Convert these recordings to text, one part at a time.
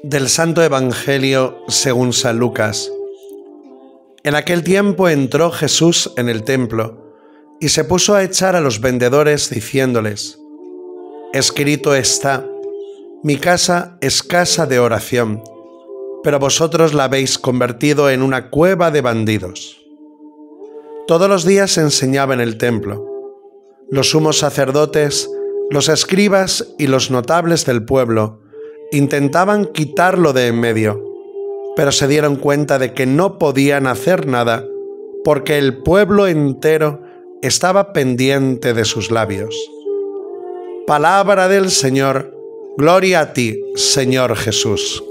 Del Santo Evangelio según San Lucas. En aquel tiempo entró Jesús en el templo y se puso a echar a los vendedores diciéndoles: escrito está, mi casa es casa de oración, pero vosotros la habéis convertido en una cueva de bandidos. Todos los días enseñaba en el templo. Los sumos sacerdotes, los escribas y los notables del pueblo intentaban quitarlo de en medio, pero se dieron cuenta de que no podían hacer nada porque el pueblo entero estaba pendiente de sus labios. Palabra del Señor, gloria a ti, Señor Jesús.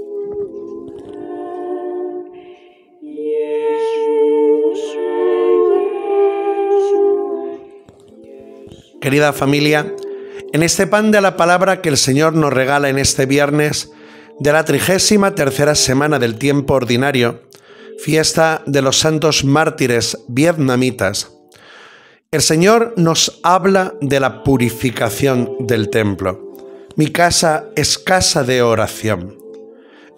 Querida familia, en este pan de la palabra que el Señor nos regala en este viernes de la 33ª semana del tiempo ordinario, fiesta de los santos mártires vietnamitas, el Señor nos habla de la purificación del templo. Mi casa es casa de oración.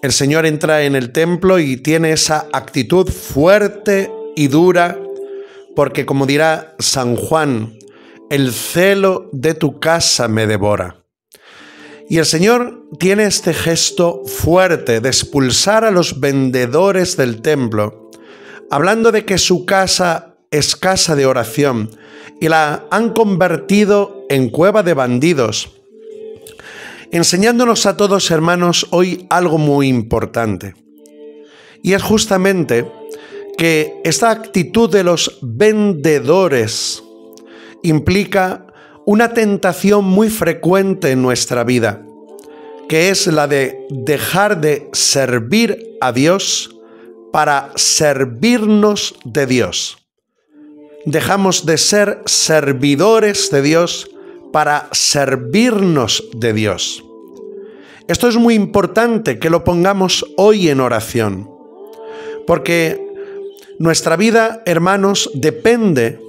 El Señor entra en el templo y tiene esa actitud fuerte y dura, porque como dirá San Juan, el celo de tu casa me devora. Y el Señor tiene este gesto fuerte de expulsar a los vendedores del templo, hablando de que su casa es casa de oración y la han convertido en cueva de bandidos, enseñándonos a todos, hermanos, hoy algo muy importante. Y es justamente que esta actitud de los vendedores implica una tentación muy frecuente en nuestra vida, que es la de dejar de servir a Dios para servirnos de Dios. Dejamos de ser servidores de Dios para servirnos de Dios. Esto es muy importante que lo pongamos hoy en oración, porque nuestra vida, hermanos, depende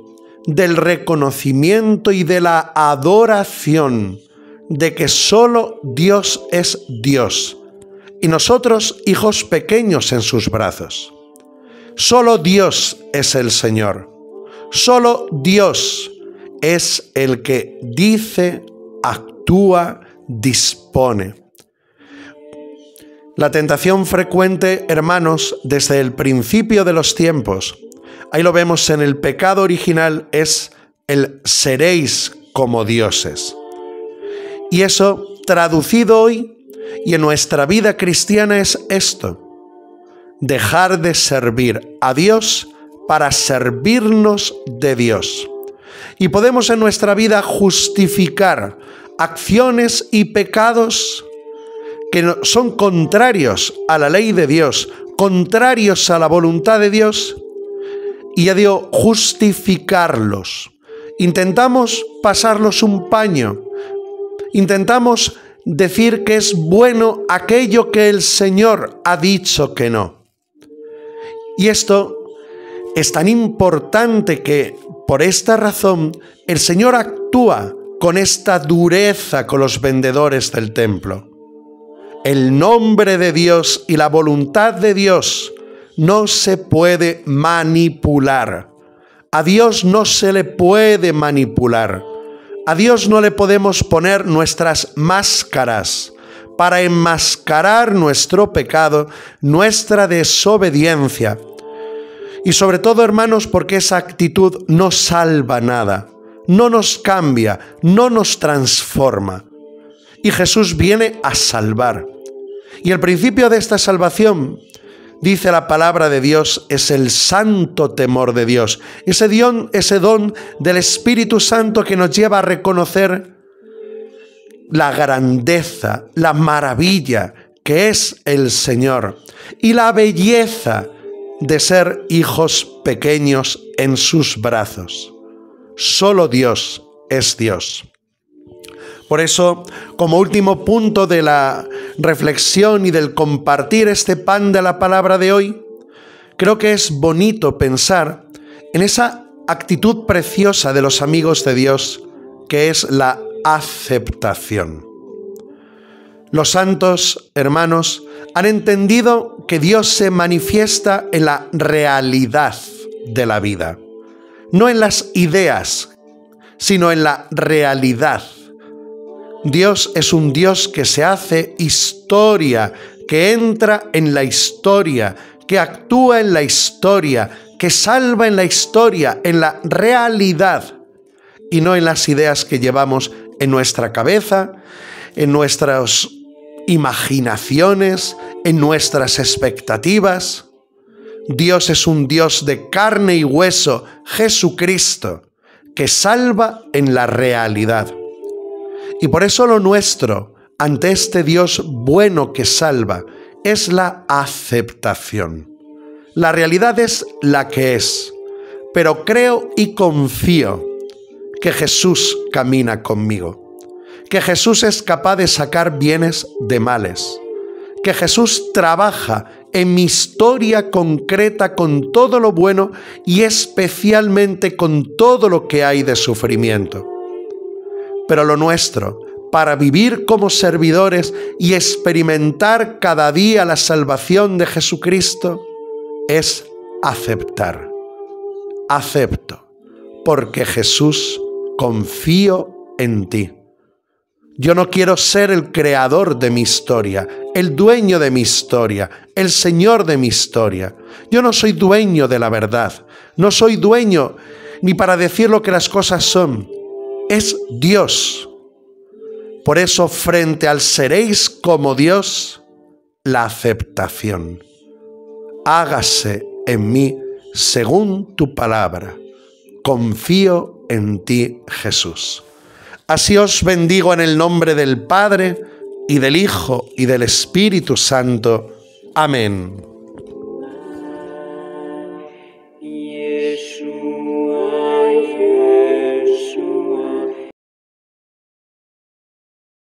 del reconocimiento y de la adoración de que solo Dios es Dios y nosotros hijos pequeños en sus brazos. Solo Dios es el Señor. Solo Dios es el que dice, actúa, dispone. La tentación frecuente, hermanos, desde el principio de los tiempos, ahí lo vemos en el pecado original, es el seréis como dioses. Y eso, traducido hoy y en nuestra vida cristiana, es esto: dejar de servir a Dios para servirnos de Dios. Y podemos en nuestra vida justificar acciones y pecados que son contrarios a la ley de Dios, contrarios a la voluntad de Dios, y ya digo, justificarlos. Intentamos pasarlos un paño. Intentamos decir que es bueno aquello que el Señor ha dicho que no. Y esto es tan importante que, por esta razón, el Señor actúa con esta dureza con los vendedores del templo. El nombre de Dios y la voluntad de Dios no se puede manipular. A Dios no se le puede manipular. A Dios no le podemos poner nuestras máscaras para enmascarar nuestro pecado, nuestra desobediencia. Y sobre todo, hermanos, porque esa actitud no salva nada, no nos cambia, no nos transforma. Y Jesús viene a salvar. Y el principio de esta salvación, dice la palabra de Dios, es el santo temor de Dios. Ese don del Espíritu Santo que nos lleva a reconocer la grandeza, la maravilla que es el Señor y la belleza de ser hijos pequeños en sus brazos. Solo Dios es Dios. Por eso, como último punto de la reflexión y del compartir este pan de la palabra de hoy, creo que es bonito pensar en esa actitud preciosa de los amigos de Dios, que es la aceptación. Los santos, hermanos, han entendido que Dios se manifiesta en la realidad de la vida, no en las ideas, sino en la realidad. Dios es un Dios que se hace historia, que entra en la historia, que actúa en la historia, que salva en la historia, en la realidad, y no en las ideas que llevamos en nuestra cabeza, en nuestras imaginaciones, en nuestras expectativas. Dios es un Dios de carne y hueso, Jesucristo, que salva en la realidad. Y por eso lo nuestro ante este Dios bueno que salva es la aceptación. La realidad es la que es, pero creo y confío que Jesús camina conmigo, que Jesús es capaz de sacar bienes de males, que Jesús trabaja en mi historia concreta con todo lo bueno y especialmente con todo lo que hay de sufrimiento. Pero lo nuestro, para vivir como servidores y experimentar cada día la salvación de Jesucristo, es aceptar. Acepto, porque Jesús, confío en ti. Yo no quiero ser el creador de mi historia, el dueño de mi historia, el Señor de mi historia. Yo no soy dueño de la verdad, no soy dueño ni para decir lo que las cosas son. Es Dios. Por eso, frente al seréis como Dios, la aceptación. Hágase en mí según tu palabra. Confío en ti, Jesús. Así os bendigo en el nombre del Padre, y del Hijo, y del Espíritu Santo. Amén.